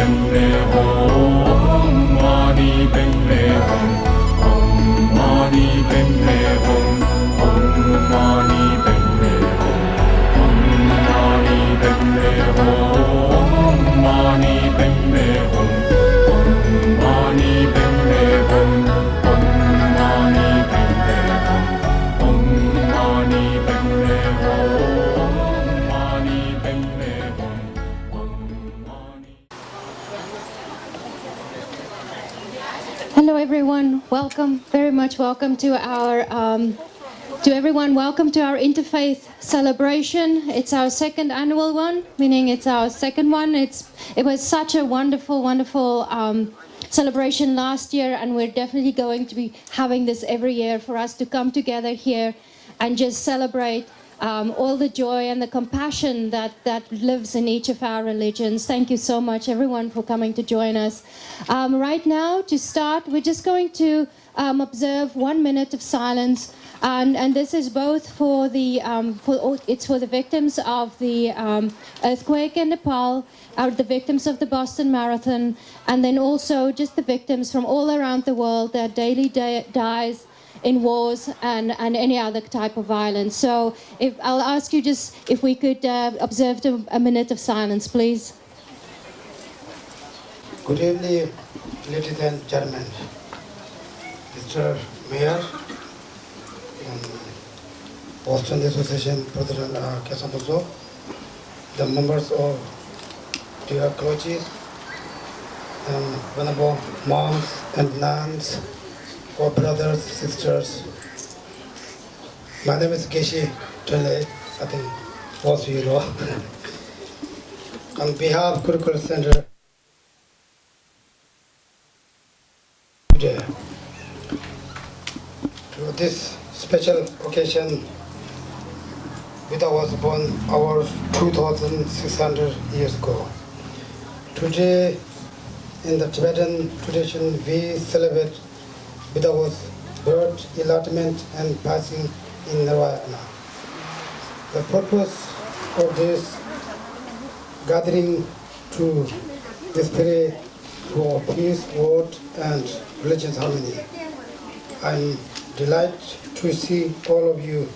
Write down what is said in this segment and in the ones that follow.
Padme Hum, Mani Padme Hum, Om Mani Padme Hum, Om Mani Padme Hum, Om Mani Padme Hum, Mani Padme Hum, Om Mani Padme Hum, Om Mani Padme Hum, Om Mani Padme Hum, Mani Padme Hum, Om Mani. Hello everyone, welcome, very much welcome to our, to everyone, welcome to our Interfaith celebration. It's our second annual one, meaning it's our second one. It was such a wonderful celebration last year, and we're definitely going to be having this every year for us to come together here and just celebrate all the joy and the compassion that lives in each of our religions. Thank you so much, everyone, for coming to join us. Right now, to start, we're just going to observe 1 minute of silence, and this is both for the it's for the victims of the earthquake in Nepal, the victims of the Boston Marathon, and then also just the victims from all around the world that daily dies in wars and any other type of violence. So I'll ask you just if we could observe a minute of silence, please. Good evening, ladies and gentlemen. Mr. Mayor, Boston Association President Kesamuso, the members of dear clergy, venerable monks and nuns, or brothers, sisters. My name is Geshe Tele, I think most of you know. On behalf of Kurukulla Center, today, to this special occasion, Buddha was born over 2,600 years ago. Today, in the Tibetan tradition, we celebrate Buddha was birth, enlightenment, and passing in Nirvana. The purpose of this gathering to display for peace, word, and religious harmony. I'm delighted to see all of you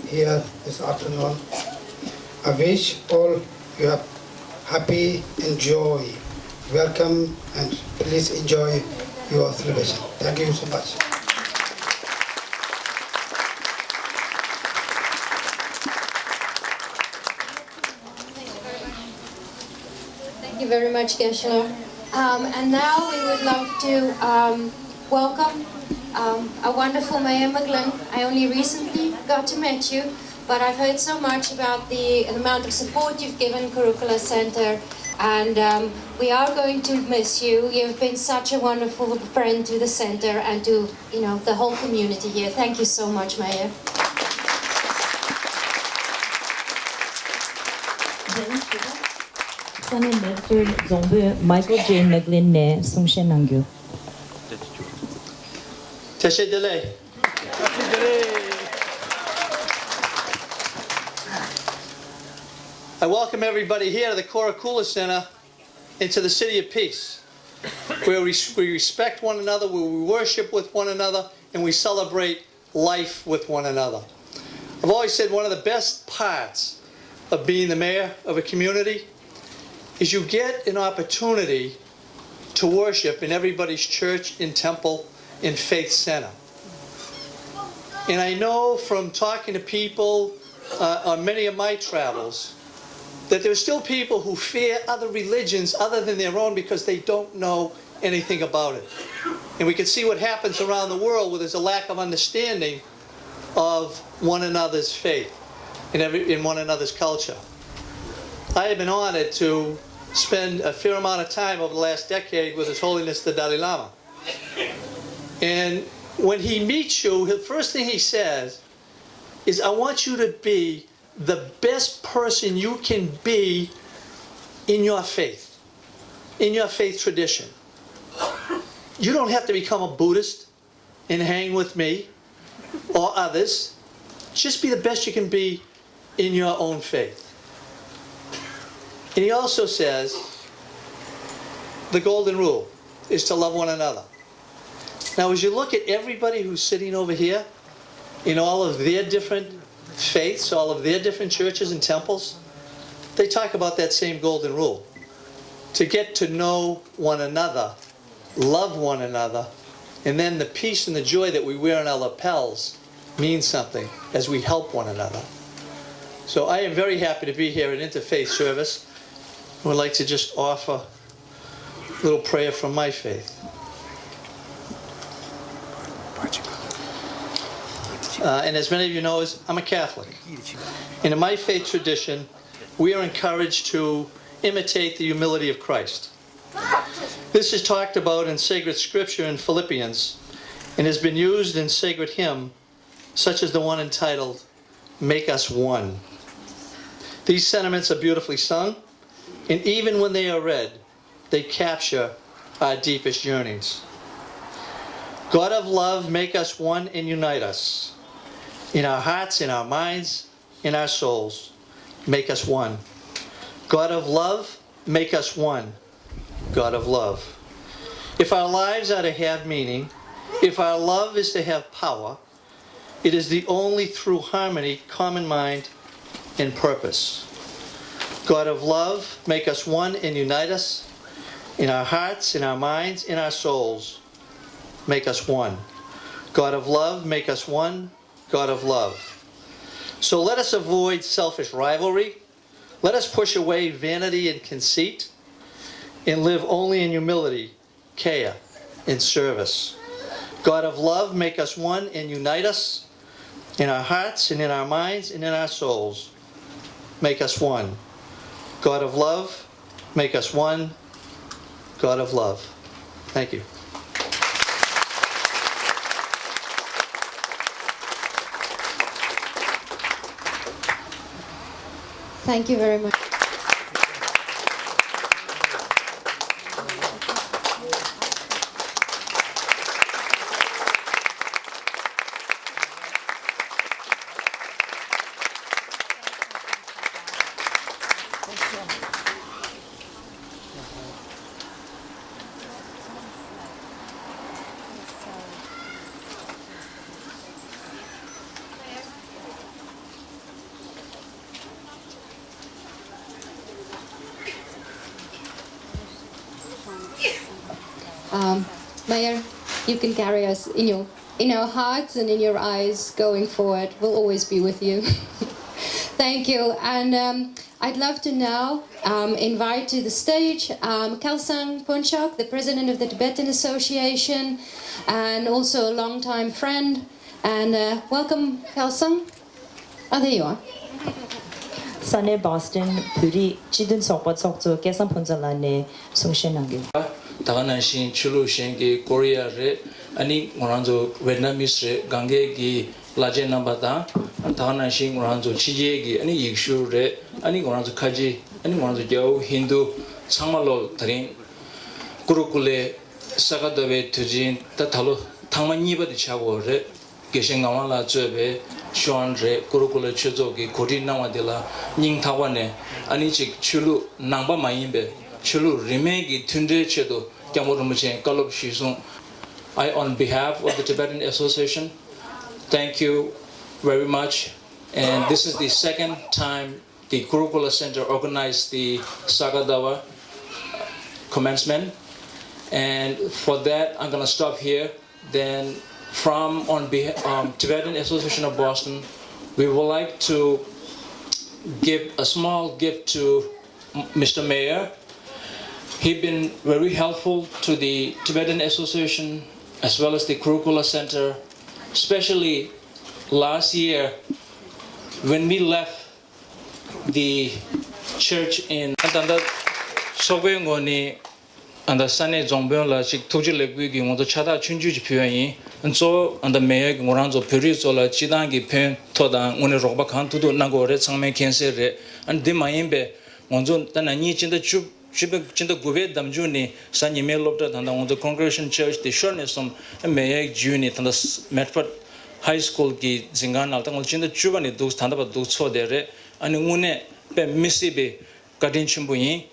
here this afternoon. I wish all you are happy and joy. Welcome, and please enjoy your celebration. Thank you so much. Thank you very much, Geshe. And now we would love to welcome a wonderful Mayor McGlynn. I only recently got to meet you, but I've heard so much about the amount of support you've given Kurukulla Center, and we are going to miss you. You've been such a wonderful friend to the center and to the whole community here. Thank you so much, Mayor. Sunny Minister Zombu Michael J. McGlynn ne Sungshen Nangyu. Teshedele. I welcome everybody here to the Kurukulla Center and to the City of Peace, where we respect one another, where we worship with one another, and we celebrate life with one another. I've always said one of the best parts of being the mayor of a community is you get an opportunity to worship in everybody's church, in temple, in faith center. And I know from talking to people on many of my travels that there are still people who fear other religions other than their own because they don't know anything about it. And we can see what happens around the world where there's a lack of understanding of one another's faith in one another's culture. I have been honored to spend a fair amount of time over the last decade with His Holiness the Dalai Lama. And when he meets you, the first thing he says is, I want you to be the best person you can be in your faith tradition. You don't have to become a Buddhist and hang with me or others. Just be the best you can be in your own faith. And he also says the golden rule is to love one another. Now, as you look at everybody who's sitting over here, in all of their different faiths, all of their different churches and temples, they talk about that same golden rule. To get to know one another, love one another, and then the peace and the joy that we wear on our lapels means something as we help one another. So I am very happy to be here at Interfaith service. I would like to just offer a little prayer from my faith. And as many of you know, I'm a Catholic. And in my faith tradition, we are encouraged to imitate the humility of Christ. This is talked about in sacred scripture in Philippians and has been used in sacred hymn, such as the one entitled, Make Us One. These sentiments are beautifully sung, and even when they are read, they capture our deepest yearnings. God of love, make us one and unite us. In our hearts, in our minds, in our souls, make us one. God of love, make us one. God of love. If our lives are to have meaning, if our love is to have power, it is the only through harmony, common mind, and purpose. God of love, make us one and unite us. In our hearts, in our minds, in our souls, make us one. God of love, make us one. God of love. So let us avoid selfish rivalry. Let us push away vanity and conceit and live only in humility, care, and service. God of love, make us one and unite us. In our hearts and in our minds and in our souls, make us one. God of love, make us one. God of love. Thank you. Thank you very much. Mayor, you can carry us in our hearts and in your eyes going forward. We'll always be with you. Thank you. And I'd love to now invite to the stage Kelsang Punchak, the president of the Tibetan Association, and also a longtime friend. And welcome, Kelsang. Oh, there you are. Sunny Boston, Puri, Chidun Sokpat Sokto, Kesam Punzalane, Sungshenangi. 다가나신 출루신기 코리아레 아니 모란조 베트남이스레 강게기 라제나바다 다가나신 모란조 치제기 아니 익슈레 아니 모란조 카지 아니 모란조 겨 힌두 상말로 드린 구루쿨레 사가다베 투진 따탈로 탕만니바디 차고레 게생가와라 저베 쇼안레 구루쿨레 추조기 고딘나와딜라 닝타와네 아니 직 출루 남바 마임베 Chulu remegi tunde chedo kyamorumachen kalop shizung. I, on behalf of the Tibetan Association, thank you very much. And this is the second time the Kurukulla Center organized the Sakadawa commencement. And for that, I'm going to stop here. Then from on behalf Tibetan Association of Boston, we would like to give a small gift to Mr. Mayor. He's been very helpful to the Tibetan Association as well as the Kurukulla Center, especially last year when we left the church in Antanda Sogoyongoni and the Sane Zongbyola Chik Tujilegi Moto Chata Chunjuji Pyuyi and so and the Mayor Moranzo Purizola Chidangi Pen Todan Uni Roba Kantudu Nagore Sangme Kensere and Dimaimbe Monzon Tanani Chinda Chub. Chinda Gube Damjuni, Sani Melopta, and on the Congregation Church, the shortness of Mayak Juni, and the Medford High School, Zingan, Altango Chinda Chubani, those Tandaba, those so there, and Mune, Missibi, Gadin Chimbuyi.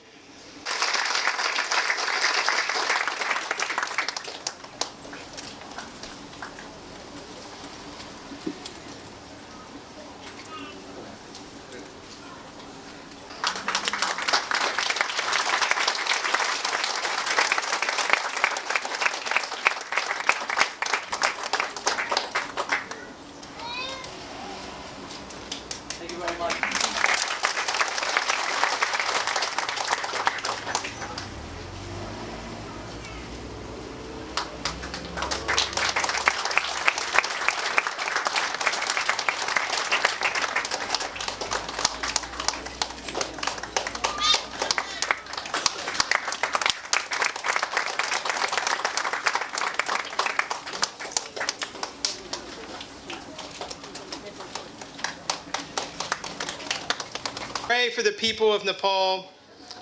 for the people of Nepal.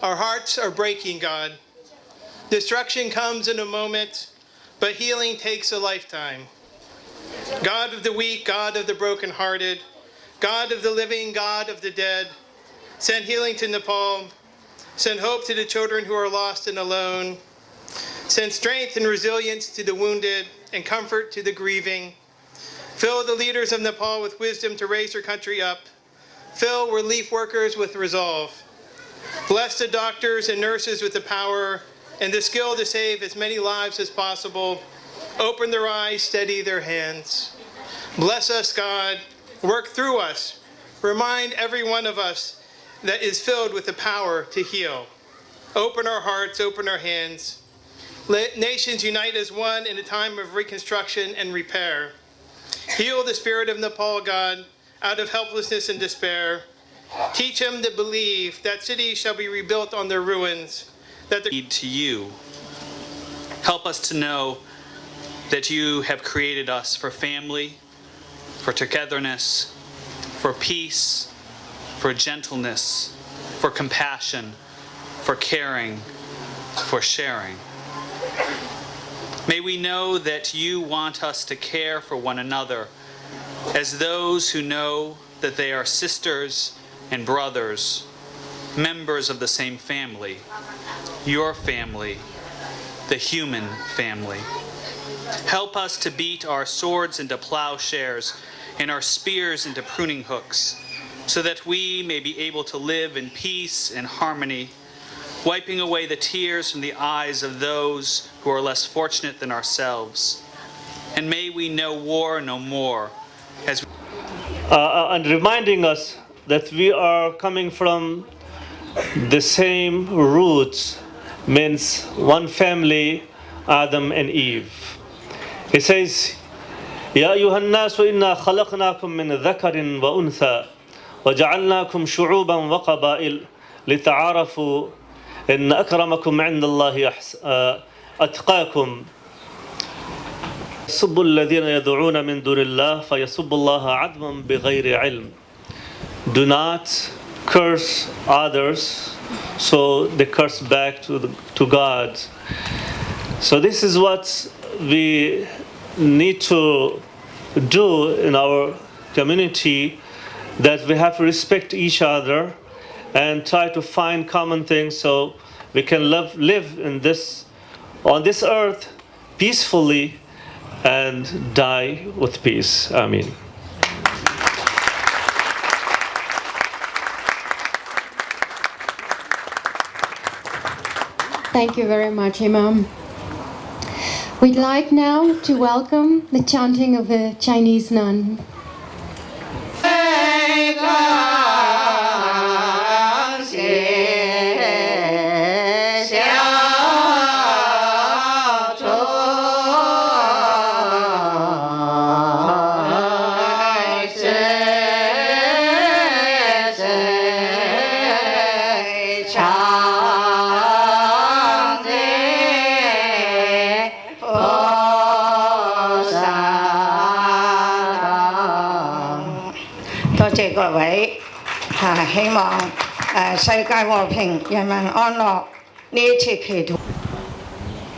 Our hearts are breaking, God. Destruction comes in a moment, but healing takes a lifetime. God of the weak, God of the brokenhearted, God of the living, God of the dead, send healing to Nepal. Send hope to the children who are lost and alone. Send strength and resilience to the wounded and comfort to the grieving. Fill the leaders of Nepal with wisdom to raise their country up. Fill relief workers with resolve. Bless the doctors and nurses with the power and the skill to save as many lives as possible. Open their eyes, steady their hands. Bless us, God. Work through us. Remind every one of us that is filled with the power to heal. Open our hearts, open our hands. Let nations unite as one in a time of reconstruction and repair. Heal the spirit of Nepal, God, out of helplessness and despair. Teach them to believe that cities shall be rebuilt on their ruins. That need to you. Help us to know that you have created us for family, for togetherness, for peace, for gentleness, for compassion, for caring, for sharing. May we know that you want us to care for one another as those who know that they are sisters and brothers, members of the same family, your family, the human family. Help us to beat our swords into plowshares and our spears into pruning hooks, so that we may be able to live in peace and harmony, wiping away the tears from the eyes of those who are less fortunate than ourselves. And may we know war no more, as and reminding us that we are coming from the same roots, means one family, Adam and Eve. He says, يا أيها الناس إنا خلقناكم من ذكر وأنثى وجعلناكم شعوبا وقبائل لتعارفوا إن أكرمكم عند الله أتقاكم سبوا الذين يدعون من دون الله فيسبوا الله عدوا بغير علم. Do not curse others, so they curse back to God. So this is what we need to do in our community, that we have to respect each other and try to find common things so we can live in this, on this earth peacefully and die with peace. Amen. Thank you very much, Imam. We'd like now to welcome the chanting of a Chinese nun.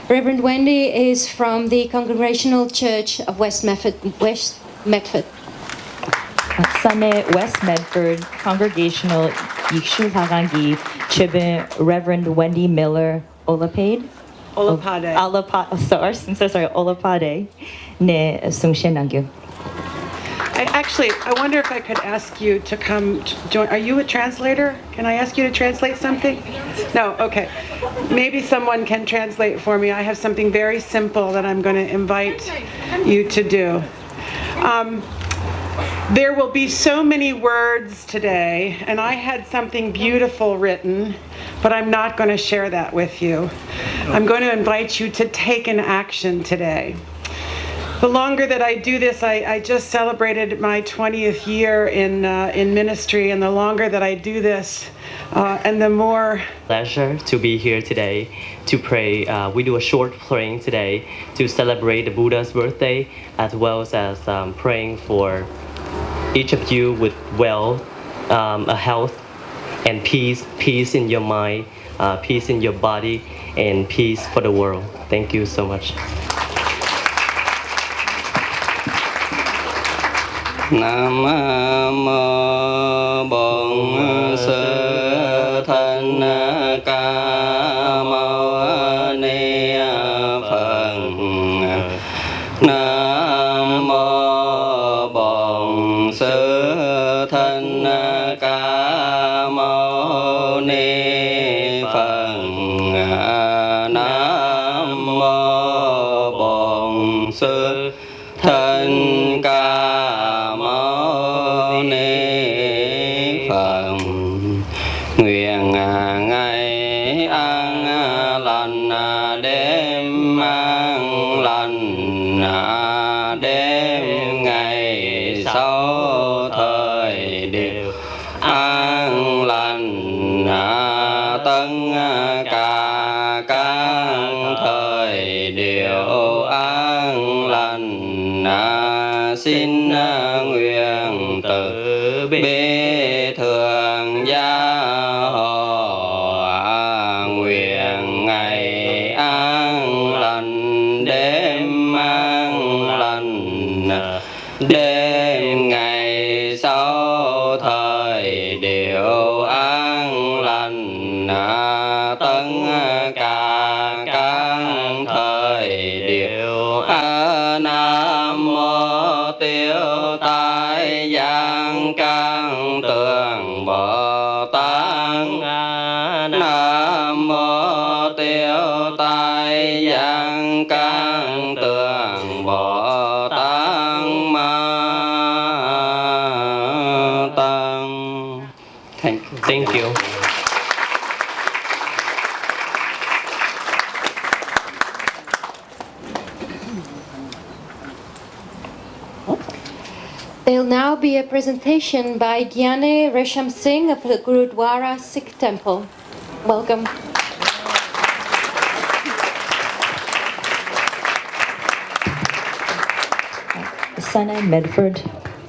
Reverend Wendy is from the Congregational Church of West Medford. Sunday West Medford Congregational Yikshul Harangi Chibin Reverend Wendy Miller Olapade. Olapade. Olapade. Ne Sungshenangyu. I wonder if I could ask you to come join. Are you a translator? Can I ask you to translate something? No, okay. Maybe someone can translate for me. I have something very simple that I'm going to invite you to do. There will be so many words today, and I had something beautiful written, but I'm not going to share that with you. I'm going to invite you to take an action today. The longer that I do this, I just celebrated my 20th year in ministry, and the longer that I do this, and the more pleasure to be here today to pray. We do a short praying today to celebrate the Buddha's birthday, as well as praying for each of you with a health and peace in your mind, peace in your body, and peace for the world. Thank you so much. Nam mô Bổn Sư Thích Ca Mâu Ni Phật. Nam mô Bổn Sư Thích Ca Mâu Ni Phật. Nam mô Bổn Sư Thích Ca Mâu Ni Phật. Nguyện ngày an lành đêm an lành, đêm ngày sau thời đều an lành, tất cả các thời đều an lành. Xin nguyện từ bi thường gia hộ, nguyện ngày an lành đêm an lành, đêm ngày sau thời đều an lành, tất cả các thời đều Nam mô Tiêu Tai Giang Căn Tường Bồ Tát. Nam mô Tiêu Tai Giang Căn Tường Bồ Tát Ma Tát. Thank you. There'll now be a presentation by Gyane Resham Singh of the Gurudwara Sikh Temple. Welcome. Sana Medford,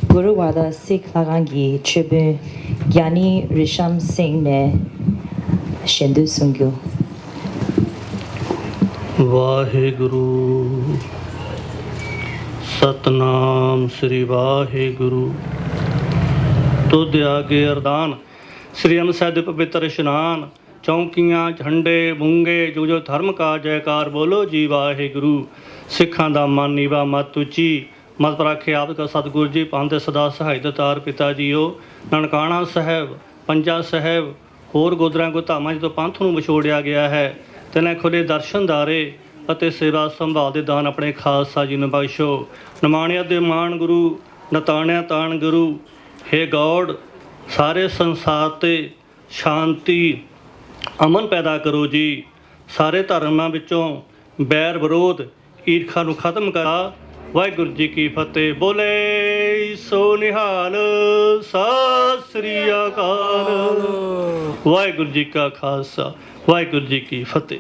Gurudwara Sikh Lagangi Tribu Gyani Risham Singh ne Shendu Sungyu. Waheguru Satnam ਸ੍ਰੀ ਵਾਹਿਗੁਰੂ। ਤੁਧ ਆਗੇ ਅਰਦਾਨ ਸ੍ਰੀ ਅੰਮ੍ਰਿਤਸਰ ਸਾਹਿਬ ਦੇ ਪਵਿੱਤਰ ਇਸ਼ਨਾਨ, ਚੌਂਕੀਆਂ ਝੰਡੇ ਬੁੰਗੇ ਜੋ ਜੋ ਧਰਮ ਕਾ ਜੈਕਾਰ ਬੋਲੋ ਜੀ ਵਾਹਿਗੁਰੂ। ਸਿੱਖਾਂ ਦਾ ਮਨ ਨੀਵਾ ਮਤ ਉੱਚੀ, ਮਤ ਪਰਾਖੇ ਆਪ ਕਾ ਸਤਿਗੁਰੂ ਜੀ ਪੰਥ ਸਦਾ ਸਹਾਇ ਦਾਤਾਰ ਪਿਤਾ ਜੀਓ। ਨਨਕਾਣਾ ਸਾਹਿਬ, ਪੰਜਾ ਸਾਹਿਬ ਹੋਰ ਗੁਰਦੁਆਰਿਆਂ ਕੋ ਧਾਮਾਂ ਜਦੋਂ ਪੰਥ ਨੂੰ ਵਿਛੋੜਿਆ ਗਿਆ ਹੈ, ਤੈਨੇ ਖੁੱਲੇ ਦਰਸ਼ਨਦਾਰੇ ਅਤੇ ਸੇਵਾ ਸੰਭਾਲ ਦੇ ਦਾਨ ਆਪਣੇ ਖਾਲਸਾ ਜੀ ਨੂੰ ਬਖਸ਼ੋ। ਨਿਮਾਣਿਆਂ ਦੇ ਮਾਣ ਗੁਰੂ, ਨਤਾਣਿਆਂ ਤਾਣ ਗੁਰੂ। ਹੇ ਗੌਡ, ਸਾਰੇ ਸੰਸਾਰ 'ਤੇ ਸ਼ਾਂਤੀ ਅਮਨ ਪੈਦਾ ਕਰੋ ਜੀ। ਸਾਰੇ ਧਰਮਾਂ ਵਿੱਚੋਂ ਬੈਰ ਵਿਰੋਧ ਈਰਖਾ ਨੂੰ ਖਤਮ ਕਰਾ। ਵਾਹਿਗੁਰੂ ਜੀ ਕੀ ਫਤਿਹ। ਬੋਲੇ ਸੋ ਨਿਹਾਲ, ਸਤਿ ਸ੍ਰੀ ਅਕਾਲ। ਵਾਹਿਗੁਰੂ ਜੀ ਕਾ ਖਾਲਸਾ, ਵਾਹਿਗੁਰੂ ਜੀ ਕੀ ਫਤਿਹ।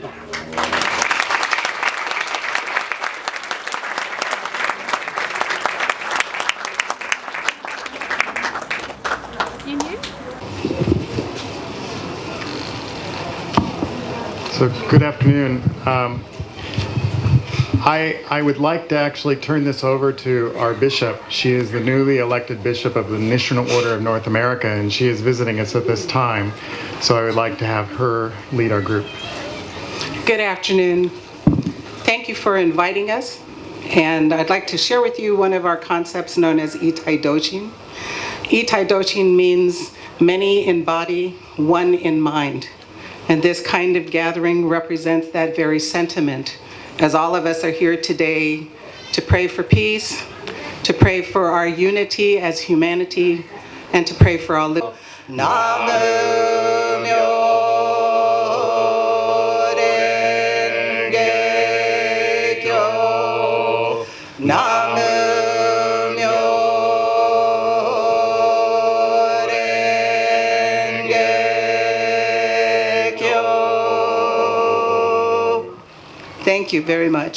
So good afternoon. I would like to actually turn this over to our bishop. She is the newly elected bishop of the Missional Order of North America, and she is visiting us at this time. So I would like to have her lead our group. Good afternoon. Thank you for inviting us. And I'd like to share with you one of our concepts known as Itai Dojin. Itai Dojin means many in body, one in mind. And this kind of gathering represents that very sentiment, as all of us are here today to pray for peace, to pray for our unity as humanity, and to pray for our living. Thank you very much.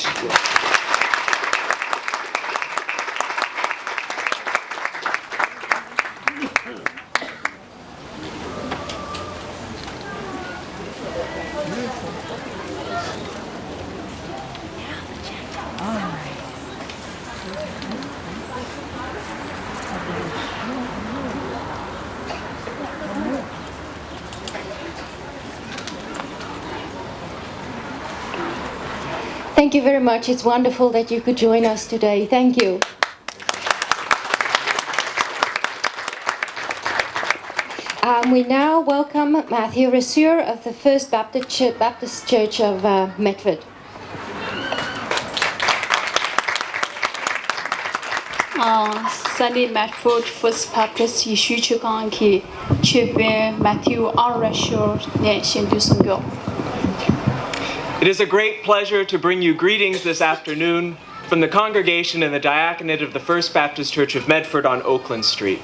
Thank you very much. It's wonderful that you could join us today. Thank you. We now welcome Matthew Resur of the First Baptist Church of Medford. Sunday Medford First Baptist Yeshu Chukan ki Chipe Matthew Resur ne Shindu Sungyo. It is a great pleasure to bring you greetings this afternoon from the congregation and the diaconate of the First Baptist Church of Medford on Oakland Street.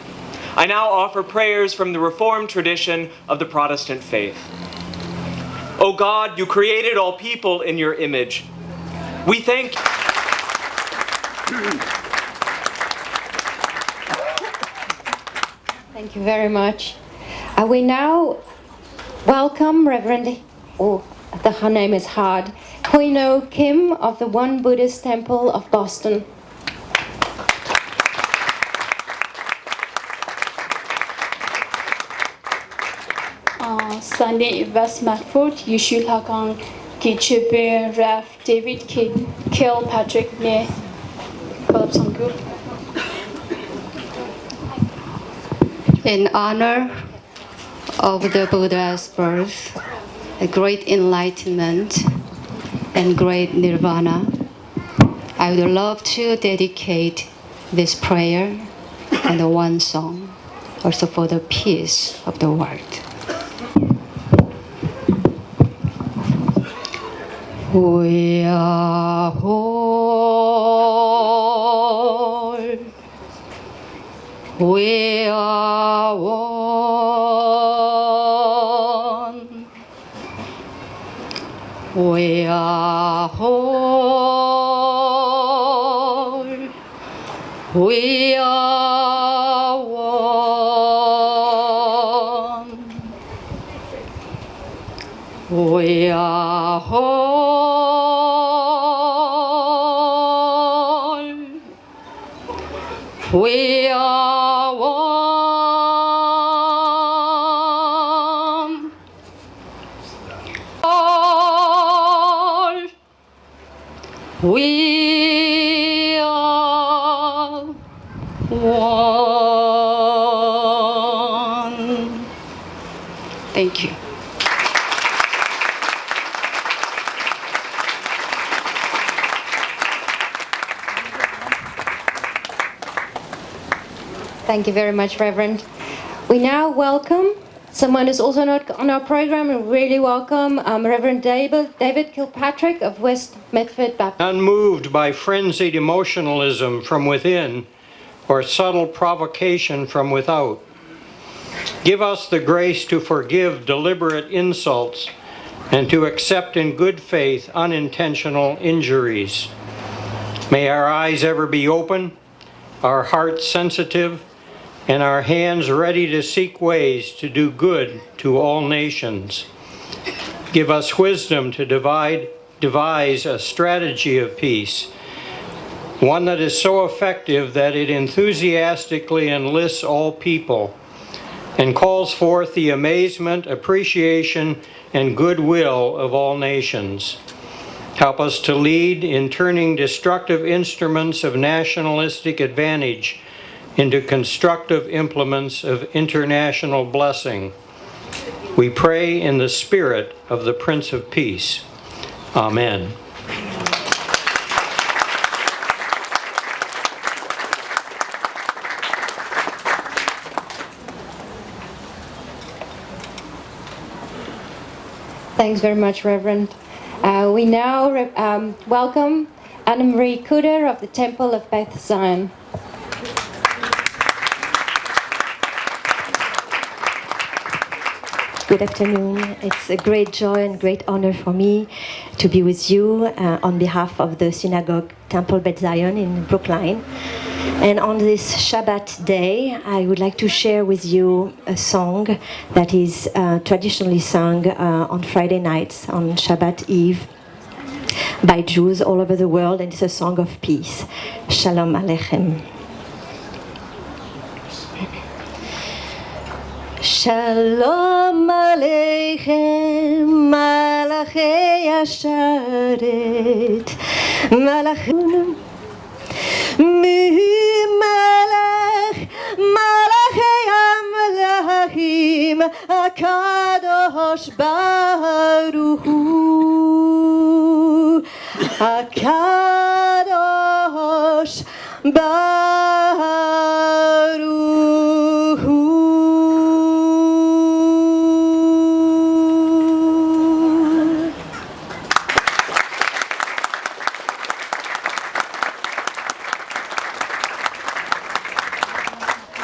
I now offer prayers from the Reformed tradition of the Protestant faith. O God, you created all people in your image. We thank you. Thank you very much. We now welcome Reverend, her name is hard, Hoino Kim of the One Buddhist Temple of Boston. Sunday West Medford Yeshu Lakang ki Chipe Rev David Kilpatrick ne Philip Sangyu. In honor of the Buddha's birth, a great enlightenment, and great nirvana, I would love to dedicate this prayer and one song, also for the peace of the world. We are whole. We are one. We are whole. We are one. We are whole. We are one. All. We are one. Thank you. Thank you very much, Reverend. We now welcome someone who's also not on our program, and really welcome Reverend David Kilpatrick of West Medford Baptist. Unmoved by frenzied emotionalism from within or subtle provocation from without. Give us the grace to forgive deliberate insults and to accept in good faith unintentional injuries. May our eyes ever be open, our hearts sensitive, and our hands ready to seek ways to do good to all nations. Give us wisdom to devise a strategy of peace, one that is so effective that it enthusiastically enlists all people and calls forth the amazement, appreciation, and goodwill of all nations. Help us to lead in turning destructive instruments of nationalistic advantage into constructive implements of international blessing. We pray in the spirit of the Prince of Peace. Amen. Thanks very much, Reverend. We now welcome Anna Marie Kuder of the Temple of Beth Zion. Good afternoon. It's a great joy and great honor for me to be with you on behalf of the synagogue Temple Beth Zion in Brookline. And on this Shabbat day, I would like to share with you a song that is traditionally sung on Friday nights on Shabbat Eve by Jews all over the world, and it's a song of peace. Shalom Aleichem. Shalom Aleichem, Malachei Yasharet Malachim Malach Malachei Malachim Akadosh Baruch Hu Akadosh Baruch Hu.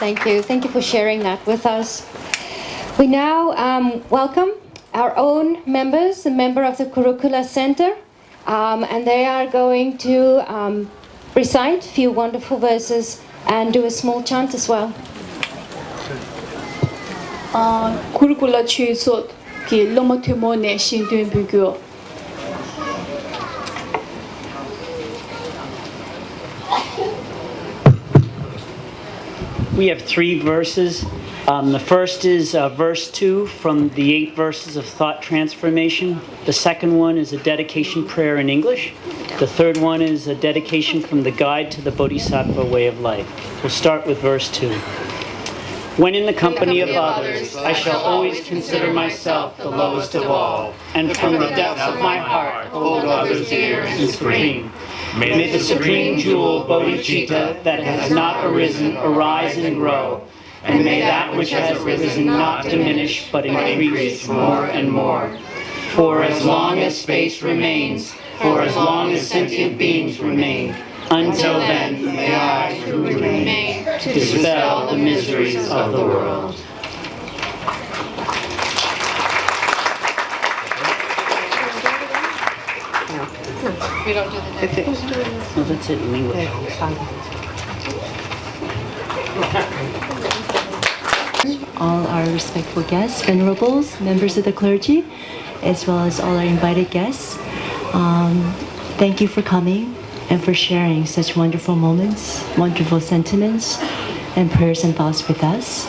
Thank you. Thank you for sharing that with us. We now welcome our own members, a member of the Kurukulla Center, and they are going to recite a few wonderful verses and do a small chant as well. Kurukulla Chusot ki lomotumo ne shindun bugyo. We have 3 verses. The first is verse 2 from the 8 verses of thought transformation. The second one is a dedication prayer in English. The third one is a dedication from the Guide to the Bodhisattva Way of Life. We'll start with verse 2. When in the company of others, I shall always consider myself the lowest of all, and from the depths of my heart hold others dear and supreme. May the supreme jewel bodhicitta that has not arisen arise and grow, and may that which has arisen not diminish but increase more and more. For as long as space remains, for as long as sentient beings remain, until then may I truly remain to dispel the miseries of the world. We don't do the dedication. No, that's it in English. All our respectful guests, venerables, members of the clergy, as well as all our invited guests, thank you for coming and for sharing such wonderful moments, wonderful sentiments, and prayers and thoughts with us.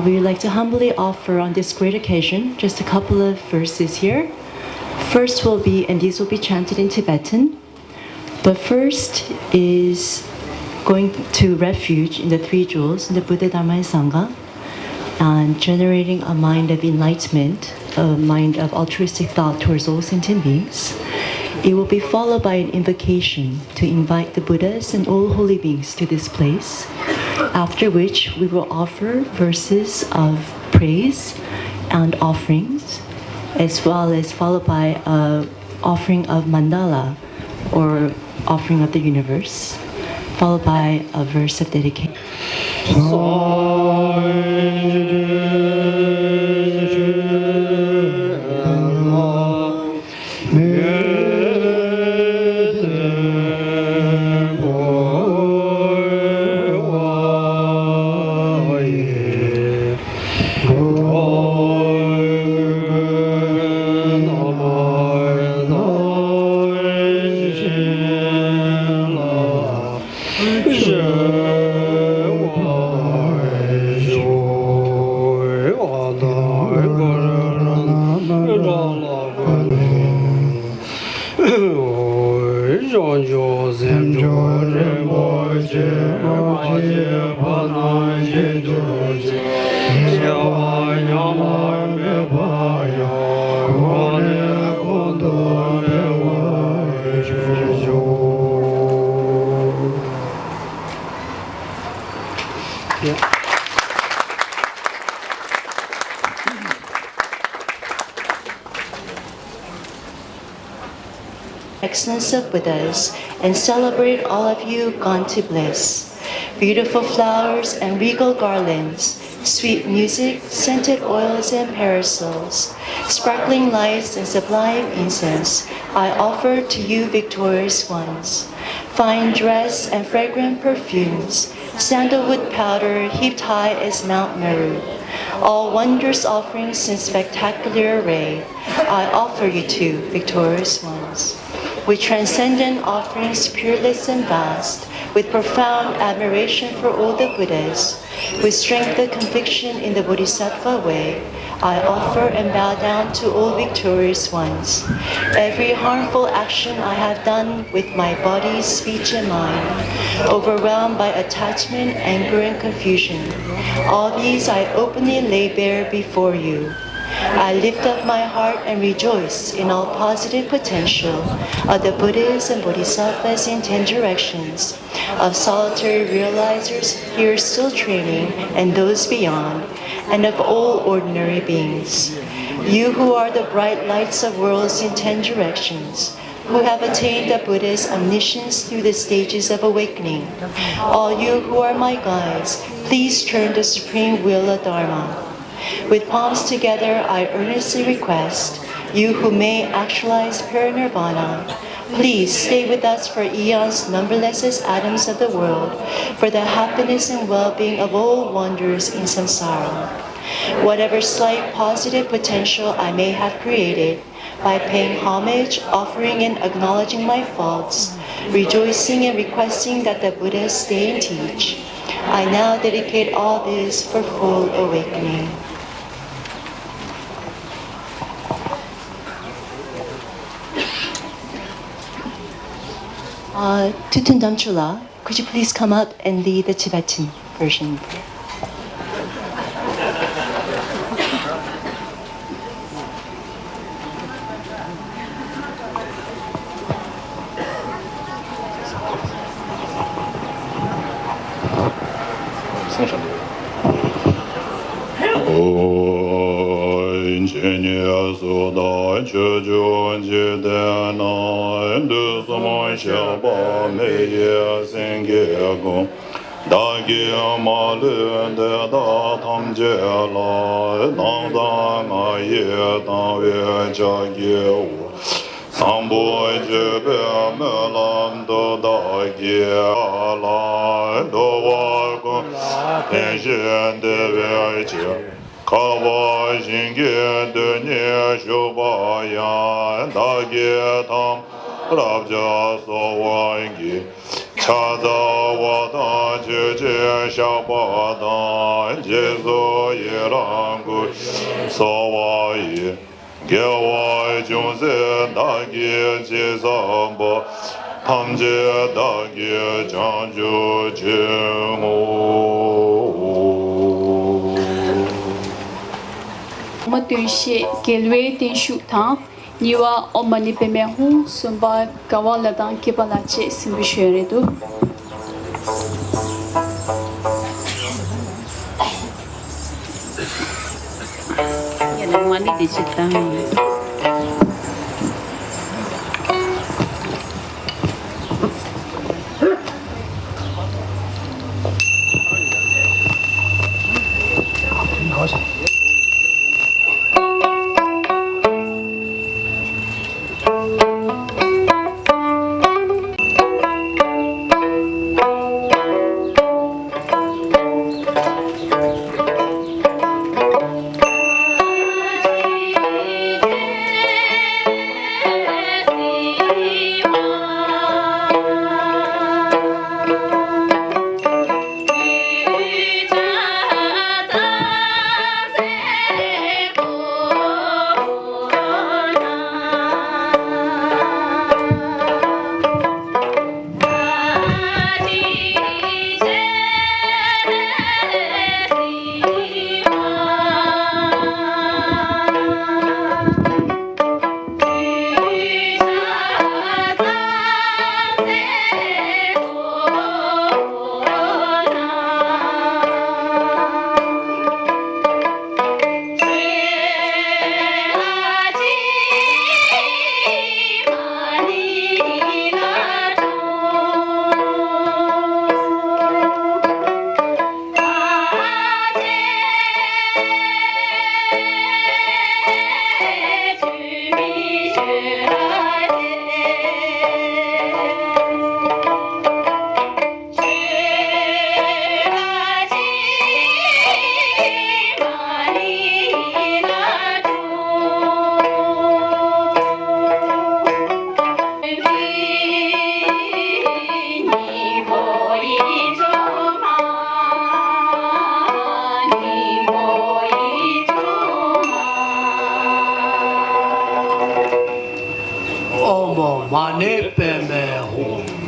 We would like to humbly offer on this great occasion just a couple of verses here. First will be, and these will be chanted in Tibetan, but first is going to refuge in the 3 jewels, in the Buddha, Dharma, and Sangha, and generating a mind of enlightenment, a mind of altruistic thought towards all sentient beings. It will be followed by an invocation to invite the Buddhas and all holy beings to this place, after which we will offer verses of praise and offerings, as well as followed by an offering of mandala, or offering of the universe, followed by a verse of dedication. Excellence of Buddhas, and celebrate all of you gone to bliss. Beautiful flowers and regal garlands, sweet music, scented oils and parasols, sparkling lights and sublime incense, I offer to you victorious ones. Fine dress and fragrant perfumes, sandalwood powder heaped high as Mount Meru, all wondrous offerings in spectacular array, I offer you to victorious ones. With transcendent offerings peerless and vast, with profound admiration for all the Buddhas, with strength of conviction in the Bodhisattva way, I offer and bow down to all victorious ones. Every harmful action I have done with my body, speech, and mind, overwhelmed by attachment, anger, and confusion, all these I openly lay bare before you. I lift up my heart and rejoice in all positive potential of the Buddhas and Bodhisattvas in 10 directions, of solitary realizers here still training and those beyond, and of all ordinary beings. You who are the bright lights of worlds in 10 directions, who have attained the Buddha's omniscience through the stages of awakening. All you who are my guides, please turn the supreme wheel of Dharma. With palms together, I earnestly request, you who may actualize parinirvana, please stay with us for eons numberless as atoms of the world, for the happiness and well-being of all wanderers in samsara. Whatever slight positive potential I may have created, by paying homage, offering and acknowledging my faults, rejoicing and requesting that the Buddhas stay and teach, I now dedicate all this for full awakening. Tutun Damchula, could you please come up and lead the Tibetan version? Niwa omani pemehu sumba kawala dan kibalache simbisheredu. Yana wani digital. Omo mani peme hum.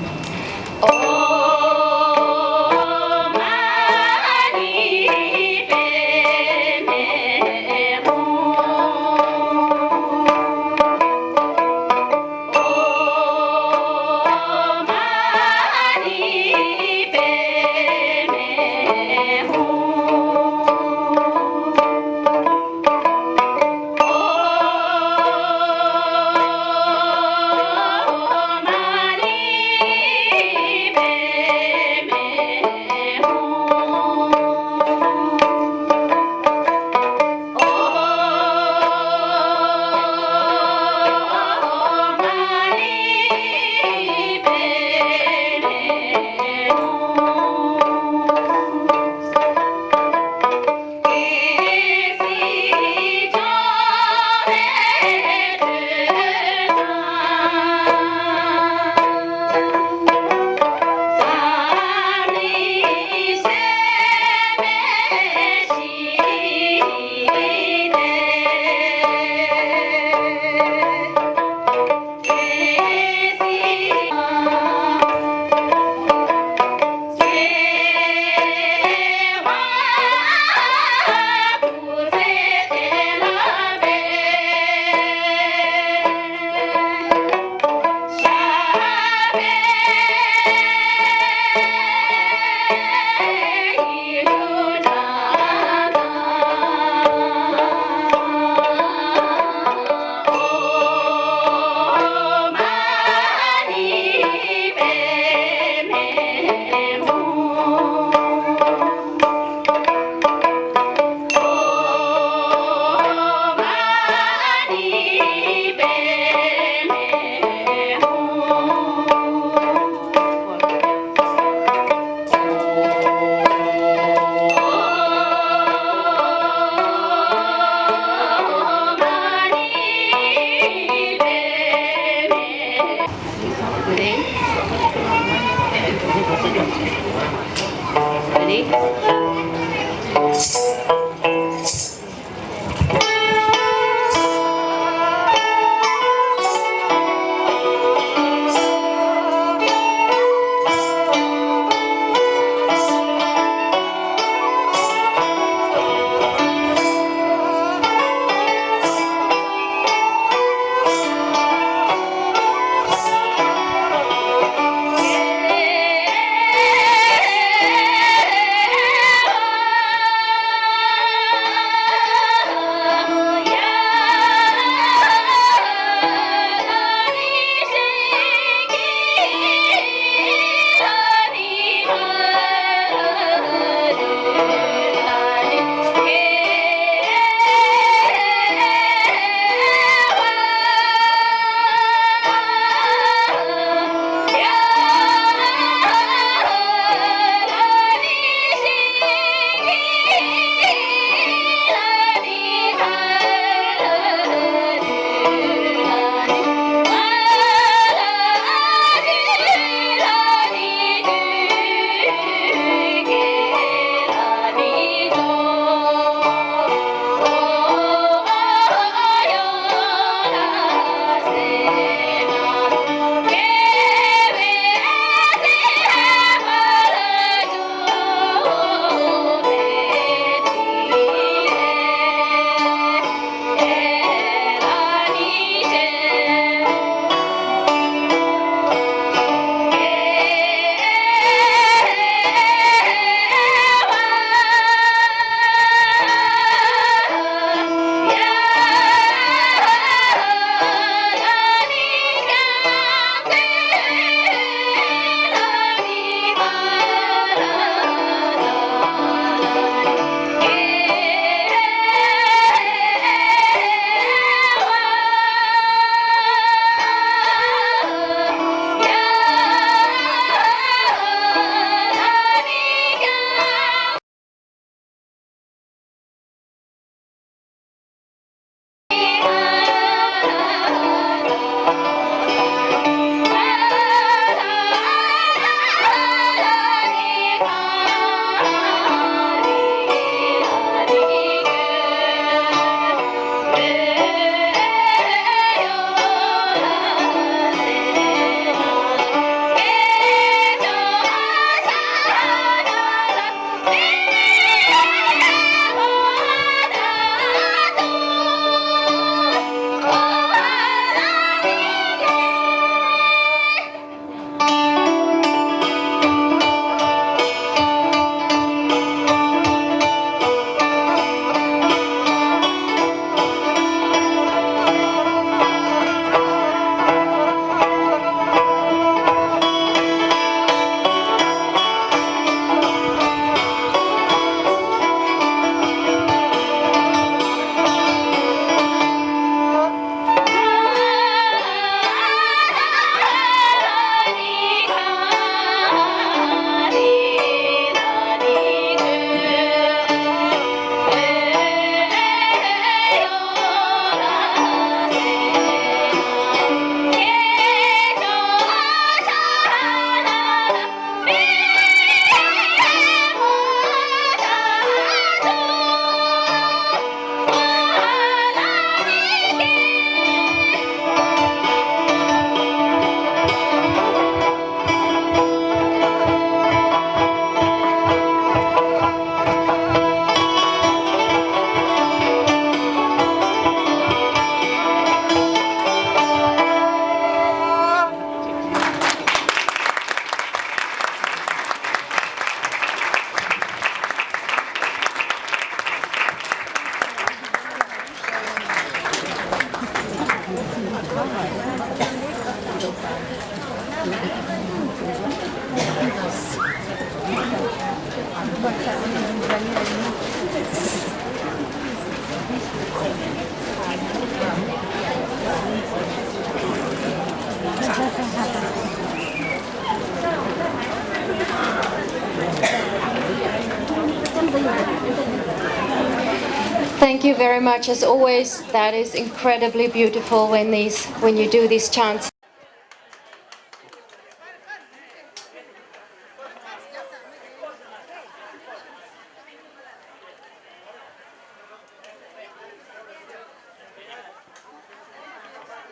Thank you very much. As always, that is incredibly beautiful when you do these chants.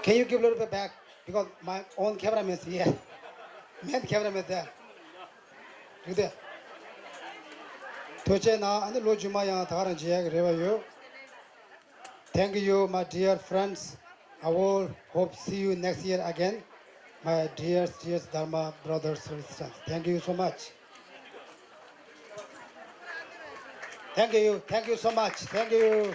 Can you give a little bit back? Because my own cameraman is here. Main cameraman is there. You there? Thank you, my dear friends. I will hope see you next year again. My dear Dharma brothers and sisters. Thank you so much. Thank you so much. Thank you.